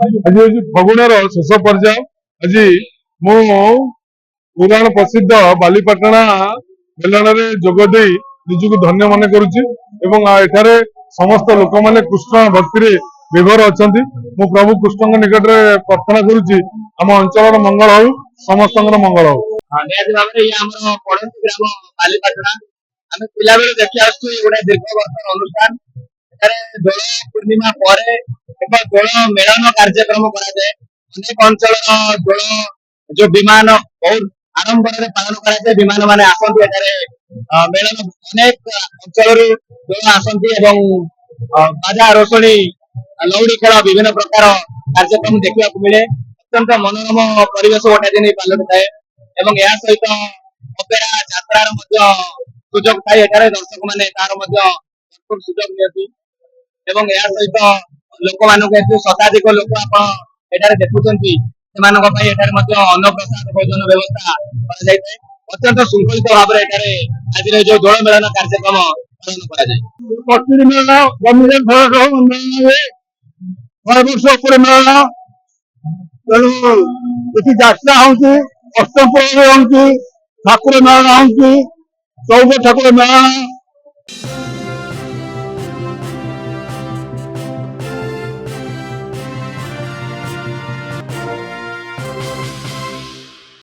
आज हूँ फगुणर शेष पर्याय। आज मु पुराण प्रसिद्ध बालीपाटଣା मेलन में जोगदे निजक धन्य मन करुच्ची। समस्त लोक मैंने कृष्ण भक्ति विभोर अच्छा। मु प्रभु कृष्ण निकट में प्रार्थना करुच्ची आम अंचल मंगल हो, समस्त मंगल हो। निहाती भाव में ये पड़ोसी ग्राम बालीपाटଣା आम पिला बेलू देखी आसु गोटे दीर्घ वर्षर अनुष्ठान। दोल पूर्णिमा पर एक दोल मेलन कार्यक्रम कराए। अनेक अंचल दोल जो विमान बहुत आडंबर पालन कराए। विमान मान आसती मेलन अनेक अंचल दोल आसती बाजा रोषणी लौड़ी खेल विभिन्न प्रकार कार्यक्रम देखा मिले। अत्यंत मनोरम परिवेश गोटे दिन पलटि थाए। सहित अपेरा यात्रार सुजोग थाए। दर्शक मैंने तार भरपूर सुजोग नियति। सहित लोक मान शताधिक लोक आप देखुं अन्नप्रसाद भोजन व्यवस्था कर अत्यंत श्रृंखलित भाव में आज जो दोल मेलन कार्यक्रम पालन मेलन तेणु यात्रा हो अष्टम ठाकुर मेलन हो चौद ठाकुर मेलन